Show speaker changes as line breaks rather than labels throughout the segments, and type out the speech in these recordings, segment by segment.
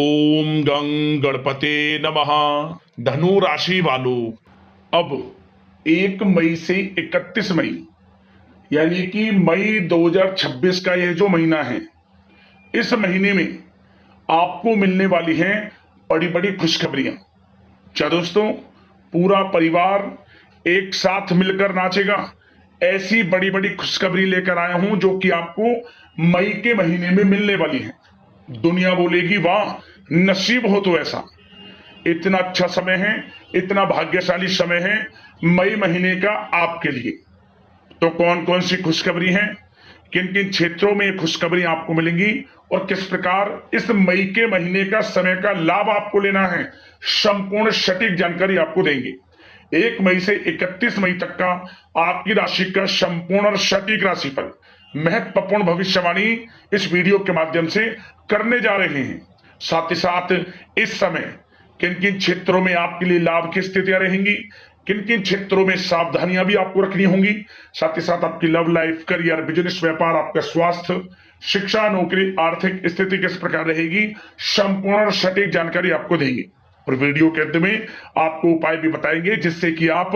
ओम गं गणपते नमः। धनु राशि वालों, अब 1 मई से 31 मई यानी कि मई 2026 का यह जो महीना है, इस महीने में आपको मिलने वाली हैं बड़ी बड़ी खुशखबरियां। क्या दोस्तों, पूरा परिवार एक साथ मिलकर नाचेगा? ऐसी बड़ी बड़ी खुशखबरी लेकर आया हूं जो कि आपको मई के महीने में मिलने वाली है। दुनिया बोलेगी वाह, नसीब हो तो ऐसा। इतना अच्छा समय है, इतना भाग्यशाली समय है मई महीने का आपके लिए। तो कौन कौन सी खुशखबरी है, किन किन क्षेत्रों में ये खुशखबरी आपको मिलेंगी और किस प्रकार इस मई के महीने का समय का लाभ आपको लेना है, संपूर्ण सटीक जानकारी आपको देंगे। 1 मई से 31 मई तक का आपकी राशि का संपूर्ण और सटीक राशिफल, महत्वपूर्ण भविष्यवाणी इस वीडियो के माध्यम से करने जा रहे हैं। साथ ही साथ इस समय किन किन क्षेत्रों में आपके लिए लाभ की स्थितियां रहेंगी, किन किन क्षेत्रों में सावधानियां भी आपको रखनी होंगी। साथ ही साथ आपकी लव लाइफ, करियर, बिजनेस, व्यापार, आपका स्वास्थ्य, शिक्षा, नौकरी, आर्थिक स्थिति किस प्रकार रहेगी, संपूर्ण और सटीक जानकारी आपको देंगे। और वीडियो के अंत में आपको उपाय भी बताएंगे जिससे कि आप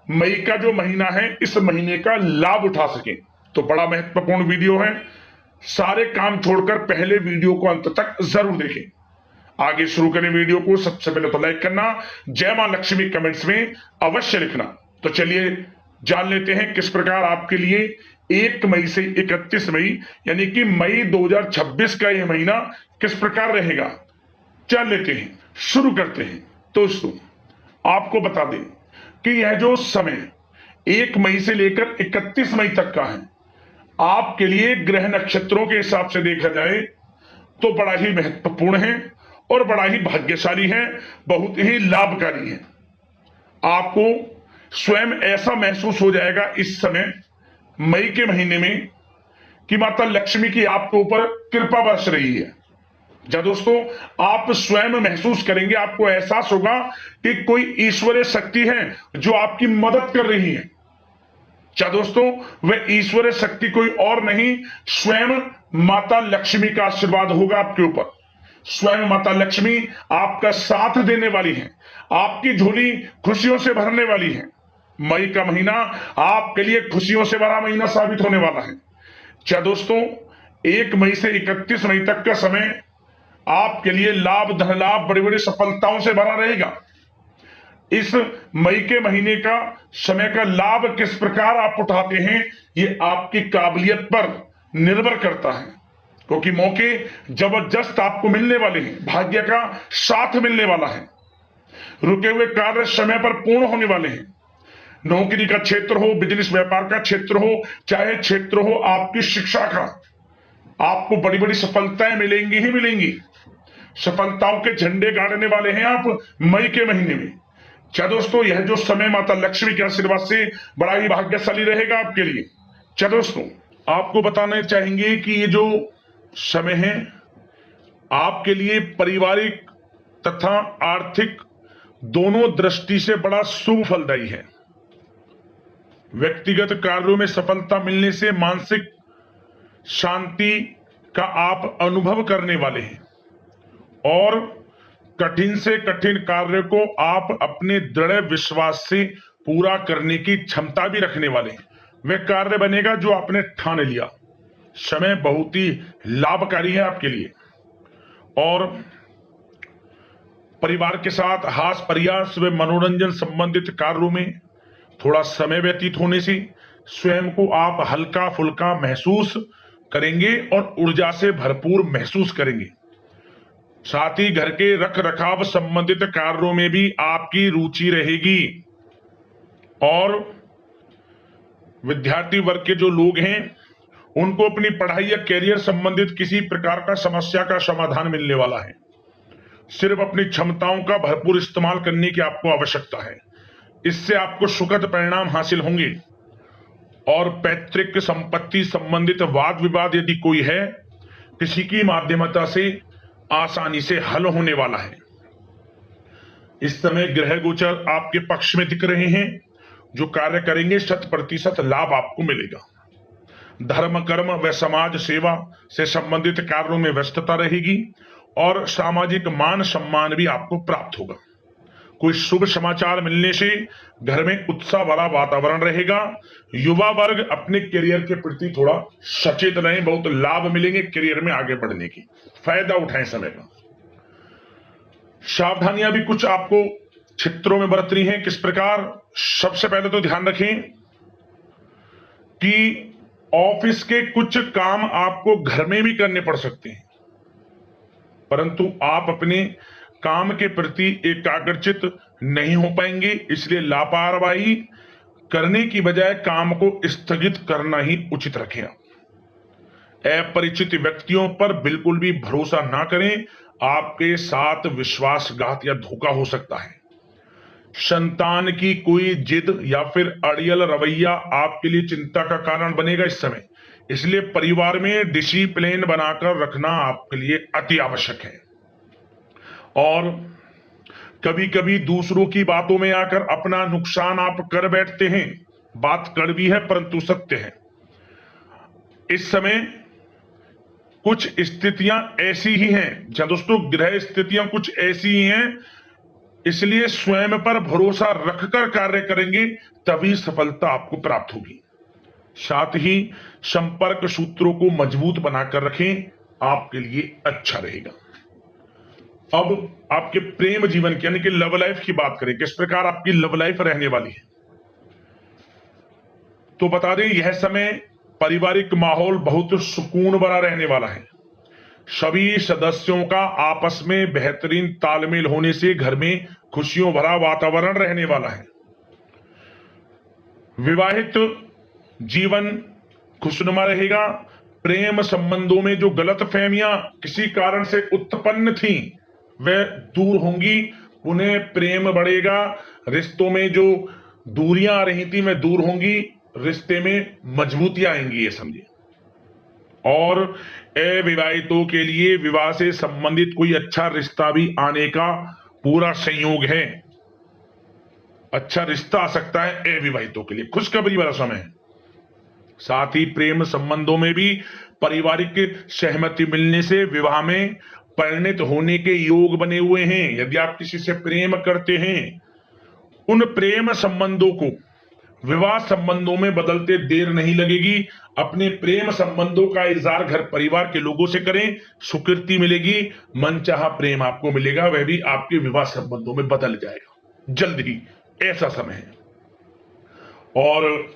मई का जो महीना है, इस महीने का लाभ उठा सकें। तो बड़ा महत्वपूर्ण वीडियो है, सारे काम छोड़कर पहले वीडियो को अंत तक जरूर देखें। आगे शुरू करें वीडियो को। सबसे पहले तो लाइक करना, जय मां लक्ष्मी कमेंट्स में अवश्य लिखना। तो चलिए जान लेते हैं किस प्रकार आपके लिए 1 मई से 31 मई यानी कि मई 2026 का यह महीना किस प्रकार रहेगा, जान लेते हैं, शुरू करते हैं। दोस्तों, आपको बता दें कि यह जो समय 1 मई से लेकर 31 मई तक का है, आपके लिए ग्रह नक्षत्रों के हिसाब से देखा जाए तो बड़ा ही महत्वपूर्ण है और बड़ा ही भाग्यशाली है, बहुत ही लाभकारी है। आपको स्वयं ऐसा महसूस हो जाएगा इस समय मई के महीने में कि माता लक्ष्मी की आपके ऊपर कृपा बरस रही है। जब दोस्तों आप स्वयं महसूस करेंगे, आपको एहसास होगा कि कोई ईश्वरीय शक्ति है जो आपकी मदद कर रही है। क्या दोस्तों, वह ईश्वरीय शक्ति कोई और नहीं, स्वयं माता लक्ष्मी का आशीर्वाद होगा आपके ऊपर। स्वयं माता लक्ष्मी आपका साथ देने वाली है, आपकी झोली खुशियों से भरने वाली है। मई का महीना आपके लिए खुशियों से भरा महीना साबित होने वाला है। क्या दोस्तों, 1 मई से 31 मई तक का समय आपके लिए लाभ, धन लाभ, बड़ी बड़ी सफलताओं से भरा रहेगा। इस मई के महीने का समय का लाभ किस प्रकार आप उठाते हैं, ये आपकी काबिलियत पर निर्भर करता है, क्योंकि मौके जबरदस्त आपको मिलने वाले हैं, भाग्य का साथ मिलने वाला है। रुके हुए कार्य समय पर पूर्ण होने वाले हैं। नौकरी का क्षेत्र हो, बिजनेस व्यापार का क्षेत्र हो, चाहे क्षेत्र हो आपकी शिक्षा का, आपको बड़ी बड़ी सफलताएं मिलेंगी ही मिलेंगी। सफलताओं के झंडे गाड़ने वाले हैं आप मई के महीने में। क्या दोस्तों, यह जो समय माता लक्ष्मी के आशीर्वाद से बड़ा ही भाग्यशाली रहेगा आपके लिए। क्या दोस्तों, आपको बताना चाहेंगे कि ये जो समय है आपके लिए पारिवारिक तथा आर्थिक दोनों दृष्टि से बड़ा शुभ फलदायी है। व्यक्तिगत कार्यों में सफलता मिलने से मानसिक शांति का आप अनुभव करने वाले हैं और कठिन से कठिन कार्य को आप अपने दृढ़ विश्वास से पूरा करने की क्षमता भी रखने वाले हैं। वह कार्य बनेगा जो आपने ठान लिया। समय बहुत ही लाभकारी है आपके लिए और परिवार के साथ हास प्रयास व मनोरंजन संबंधित कार्यों में थोड़ा समय व्यतीत होने से स्वयं को आप हल्का फुल्का महसूस करेंगे और ऊर्जा से भरपूर महसूस करेंगे। साथ ही घर के रख रखाव संबंधित कार्यों में भी आपकी रुचि रहेगी और विद्यार्थी वर्ग के जो लोग हैं उनको अपनी पढ़ाई या कैरियर संबंधित किसी प्रकार का समस्या का समाधान मिलने वाला है। सिर्फ अपनी क्षमताओं का भरपूर इस्तेमाल करने की आपको आवश्यकता है, इससे आपको सुखद परिणाम हासिल होंगे। और पैतृक संपत्ति संबंधित वाद विवाद यदि कोई है, किसी की माध्यमता से आसानी से हल होने वाला है। इस समय ग्रह गोचर आपके पक्ष में दिख रहे हैं, जो कार्य करेंगे 100% लाभ आपको मिलेगा। धर्म, कर्म व समाज सेवा से संबंधित कार्यों में व्यस्तता रहेगी और सामाजिक मान सम्मान भी आपको प्राप्त होगा। कोई शुभ समाचार मिलने से घर में उत्साह भरा वातावरण रहेगा। युवा वर्ग अपने करियर के प्रति थोड़ा सचेत रहें, बहुत लाभ मिलेंगे करियर में आगे बढ़ने की, फायदा उठाएं समय का। सावधानियां भी कुछ आपको क्षेत्रों में बरतनी है। किस प्रकार? सबसे पहले तो ध्यान रखें कि ऑफिस के कुछ काम आपको घर में भी करने पड़ सकते हैं, परंतु आप अपने काम के प्रति एकाग्रचित नहीं हो पाएंगे, इसलिए लापरवाही करने की बजाय काम को स्थगित करना ही उचित रखें। अपरिचित व्यक्तियों पर बिल्कुल भी भरोसा ना करें, आपके साथ विश्वासघात या धोखा हो सकता है। संतान की कोई जिद या फिर अड़ियल रवैया आपके लिए चिंता का कारण बनेगा इस समय, इसलिए परिवार में डिसिप्लिन बनाकर रखना आपके लिए अति आवश्यक है। और कभी कभी दूसरों की बातों में आकर अपना नुकसान आप कर बैठते हैं। बात कड़वी है परंतु सत्य है। इस समय कुछ स्थितियां ऐसी ही हैं, जहां दोस्तों ग्रह स्थितियां कुछ ऐसी ही हैं, इसलिए स्वयं पर भरोसा रखकर कार्य करेंगे तभी सफलता आपको प्राप्त होगी। साथ ही संपर्क सूत्रों को मजबूत बनाकर रखें, आपके लिए अच्छा रहेगा। अब आपके प्रेम जीवन की यानी कि लव लाइफ की बात करें, किस प्रकार आपकी लव लाइफ रहने वाली है। तो बता दें, यह समय पारिवारिक माहौल बहुत सुकून भरा रहने वाला है। सभी सदस्यों का आपस में बेहतरीन तालमेल होने से घर में खुशियों भरा वातावरण रहने वाला है। विवाहित जीवन खुशनुमा रहेगा। प्रेम संबंधों में जो गलतफहमियां किसी कारण से उत्पन्न थी वह दूर होंगी, उन्हें प्रेम बढ़ेगा। रिश्तों में जो दूरियां आ रही थी वह दूर होंगी, रिश्ते में मजबूतियां आएंगी, ये समझिए। और अविवाहितों के लिए विवाह से संबंधित कोई अच्छा रिश्ता भी आने का पूरा संयोग है। अच्छा रिश्ता आ सकता है अविवाहितों के लिए, खुशखबरी वाला समय है। साथ ही प्रेम संबंधों में भी पारिवारिक सहमति मिलने से विवाह में परिणत होने के योग बने हुए हैं। यदि आप किसी से प्रेम करते हैं, उन प्रेम संबंधों को विवाह संबंधों में बदलते देर नहीं लगेगी। अपने प्रेम संबंधों का इजहार घर परिवार के लोगों से करें, स्वीकृति मिलेगी, मनचाहा प्रेम आपको मिलेगा, वह भी आपके विवाह संबंधों में बदल जाएगा जल्द ही, ऐसा समय है। और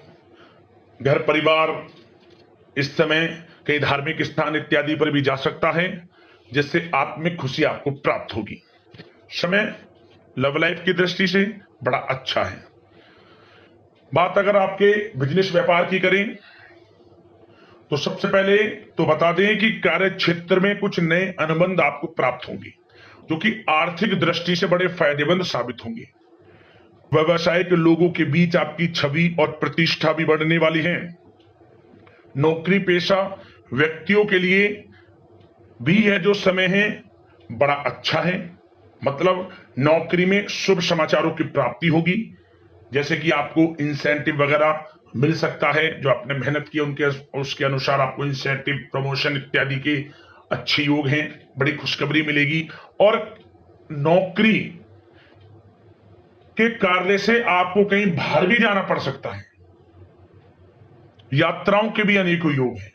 घर परिवार इस समय कई धार्मिक स्थान इत्यादि पर भी जा सकता है, जिससे आत्मिक खुशी आपको प्राप्त होगी। समय लव लाइफ की दृष्टि से बड़ा अच्छा है। बात अगर आपके बिजनेस व्यापार की करें तो सबसे पहले तो बता दें कि कार्य क्षेत्र में कुछ नए अनुबंध आपको प्राप्त होंगे, जो कि आर्थिक दृष्टि से बड़े फायदेमंद साबित होंगे। व्यवसायिक लोगों के बीच आपकी छवि और प्रतिष्ठा भी बढ़ने वाली है। नौकरी पेशा व्यक्तियों के लिए भी यह जो समय है बड़ा अच्छा है। मतलब नौकरी में शुभ समाचारों की प्राप्ति होगी, जैसे कि आपको इंसेंटिव वगैरह मिल सकता है, जो आपने मेहनत की उनके उसके अनुसार आपको इंसेंटिव, प्रमोशन इत्यादि के अच्छे योग हैं, बड़ी खुशखबरी मिलेगी। और नौकरी के कार्य से आपको कहीं बाहर भी जाना पड़ सकता है, यात्राओं के भी अनेकों योग हैं।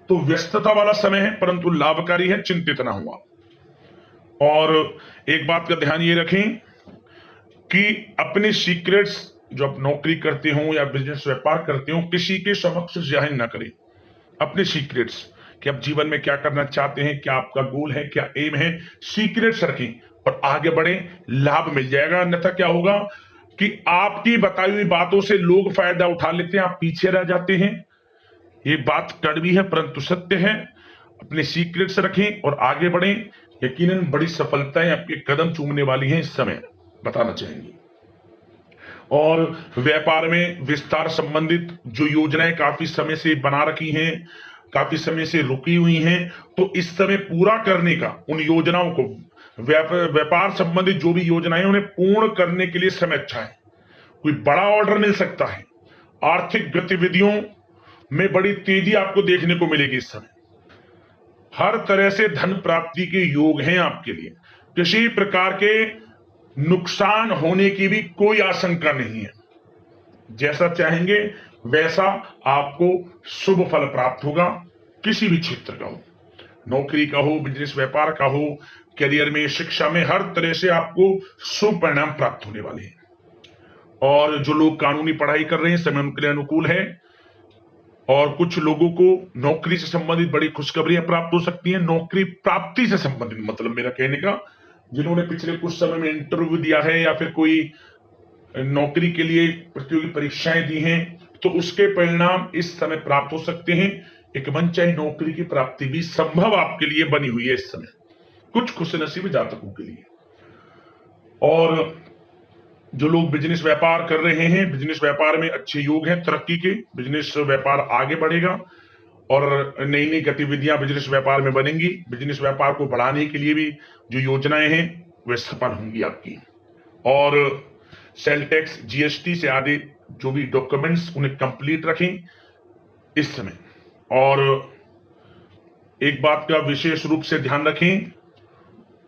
तो व्यस्तता वाला समय है परंतु लाभकारी है, चिंतित ना हुआ। और एक बात का ध्यान ये रखें कि अपने सीक्रेट्स जो आप नौकरी करते हो या बिजनेस व्यापार करते हो, किसी के समक्ष जाहिर ना करें अपने सीक्रेट्स, कि आप जीवन में क्या करना चाहते हैं, क्या आपका गोल है, क्या एम है, सीक्रेट्स रखें और आगे बढ़े, लाभ मिल जाएगा। अन्यथा क्या होगा कि आपकी बताई हुई बातों से लोग फायदा उठा लेते हैं, आप पीछे रह जाते हैं। ये बात कड़वी है परंतु सत्य है। अपने सीक्रेट्स रखें और आगे बढ़ें, यकीनन बड़ी सफलताएं आपके कदम चूमने वाली हैं इस समय, बताना चाहेंगे। और व्यापार में विस्तार संबंधित जो योजनाएं काफी समय से बना रखी हैं, काफी समय से रुकी हुई हैं, तो इस समय पूरा करने का, उन योजनाओं को, व्यापार संबंधित जो भी योजनाएं उन्हें पूर्ण करने के लिए समय अच्छा है। कोई बड़ा ऑर्डर मिल सकता है। आर्थिक गतिविधियों में बड़ी तेजी आपको देखने को मिलेगी इस समय। हर तरह से धन प्राप्ति के योग हैं आपके लिए। किसी प्रकार के नुकसान होने की भी कोई आशंका नहीं है। जैसा चाहेंगे वैसा आपको शुभ फल प्राप्त होगा। किसी भी क्षेत्र का हो, नौकरी का हो, बिजनेस व्यापार का हो, करियर में, शिक्षा में, हर तरह से आपको शुभ परिणाम प्राप्त होने वाले हैं। और जो लोग कानूनी पढ़ाई कर रहे हैं, समय उनके लिए अनुकूल है। और कुछ लोगों को नौकरी से संबंधित बड़ी खुशखबरियां प्राप्त हो सकती हैं। नौकरी प्राप्ति से संबंधित मतलब मेरा कहने का, जिन्होंने पिछले कुछ समय में इंटरव्यू दिया है या फिर कोई नौकरी के लिए प्रतियोगी परीक्षाएं दी हैं, तो उसके परिणाम इस समय प्राप्त हो सकते हैं। एक मनचाही नौकरी की प्राप्ति भी संभव आपके लिए बनी हुई है इस समय, कुछ खुशनसीब जातकों के लिए। और जो लोग बिजनेस व्यापार कर रहे हैं, बिजनेस व्यापार में अच्छे योग हैं तरक्की के। बिजनेस व्यापार आगे बढ़ेगा और नई नई गतिविधियां बिजनेस व्यापार में बनेंगी। बिजनेस व्यापार को बढ़ाने के लिए भी जो योजनाएं हैं वे सफल होंगी आपकी। और सेल टैक्स, जीएसटी से आदि जो भी डॉक्यूमेंट्स, उन्हें कंप्लीट रखें इस समय। और एक बात का विशेष रूप से ध्यान रखें,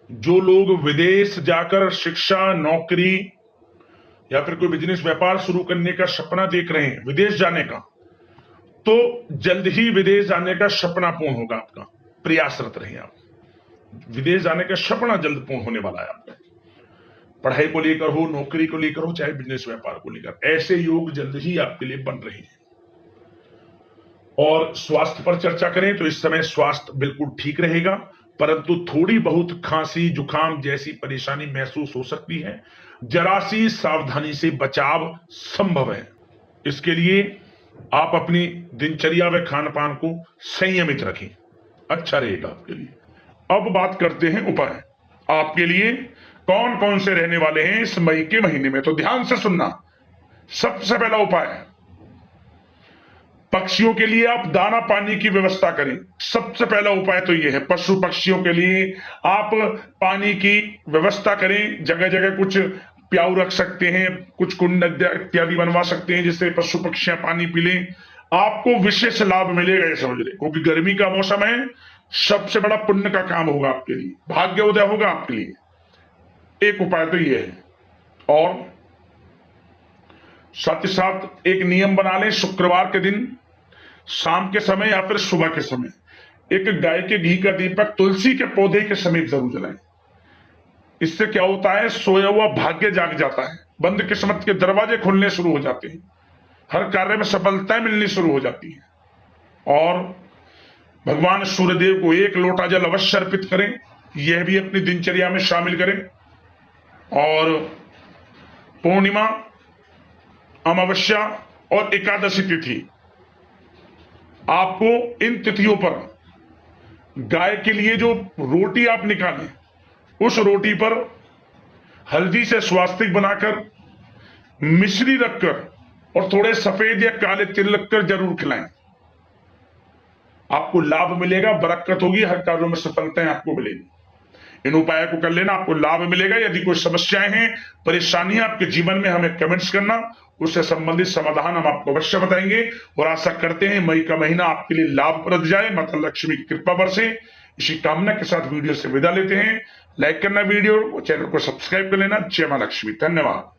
जो लोग विदेश जाकर शिक्षा, नौकरी या फिर कोई बिजनेस व्यापार शुरू करने का सपना देख रहे हैं, विदेश जाने का, तो जल्द ही विदेश जाने का सपना पूर्ण होगा आपका। प्रयासरत रहें आप। विदेश जाने का सपना जल्द पूर्ण होने वाला है आपका। पढ़ाई को लेकर हो, नौकरी को लेकर हो, चाहे बिजनेस व्यापार को लेकर, ऐसे योग जल्द ही आपके लिए बन रहे हैं। और स्वास्थ्य पर चर्चा करें तो इस समय स्वास्थ्य बिल्कुल ठीक रहेगा, परंतु थोड़ी बहुत खांसी, जुकाम जैसी परेशानी महसूस हो सकती है। जरा सी सावधानी से बचाव संभव है। इसके लिए आप अपनी दिनचर्या व खान पान को संयमित रखें, अच्छा रहेगा आपके लिए। अब बात करते हैं उपाय आपके लिए कौन कौन से रहने वाले हैं इस मई के महीने में, तो ध्यान से सुनना। सबसे पहला उपाय, पक्षियों के लिए आप दाना पानी की व्यवस्था करें। सबसे पहला उपाय तो यह है, पशु पक्षियों के लिए आप पानी की व्यवस्था करें। जगह जगह कुछ प्याऊ रख सकते हैं, कुछ कुंड इत्यादि बनवा सकते हैं, जिससे पशु पक्षियां पानी पी लें। आपको विशेष लाभ मिलेगा, ये समझ लें, क्योंकि गर्मी का मौसम है। सबसे बड़ा पुण्य का काम होगा आपके लिए, भाग्य उदय होगा आपके लिए। एक उपाय तो यह है। और साथ ही साथ एक नियम बना लें, शुक्रवार के दिन शाम के समय या फिर सुबह के समय एक गाय के घी का दीपक तुलसी के पौधे के समीप जरूर जलाएं। इससे क्या होता है, सोया हुआ भाग्य जाग जाता है, बंद किस्मत के दरवाजे खुलने शुरू हो जाते हैं, हर कार्य में सफलताएं मिलनी शुरू हो जाती है। और भगवान सूर्यदेव को एक लोटा जल अवश्य अर्पित करें, यह भी अपनी दिनचर्या में शामिल करें। और पूर्णिमा, अमावस्या और एकादशी तिथि, आपको इन तिथियों पर गाय के लिए जो रोटी आप निकालें, उस रोटी पर हल्दी से स्वास्तिक बनाकर, मिश्री रखकर और थोड़े सफेद या काले तिल रखकर जरूर खिलाएं। आपको लाभ मिलेगा, बरकत होगी, हर कार्यों में सफलताएं आपको मिलेगी। इन उपायों को कर लेना, आपको लाभ मिलेगा। यदि कोई समस्याएं हैं, परेशानियां आपके जीवन में, हमें कमेंट्स करना, उससे संबंधित समाधान हम आपको अवश्य बताएंगे। और आशा करते हैं मई का महीना आपके लिए लाभप्रद जाए, माता लक्ष्मी की कृपा बरसे। इसी कामना के साथ वीडियो से विदा लेते हैं। लाइक करना वीडियो, चैनल को सब्सक्राइब कर लेना। जय मां लक्ष्मी। धन्यवाद।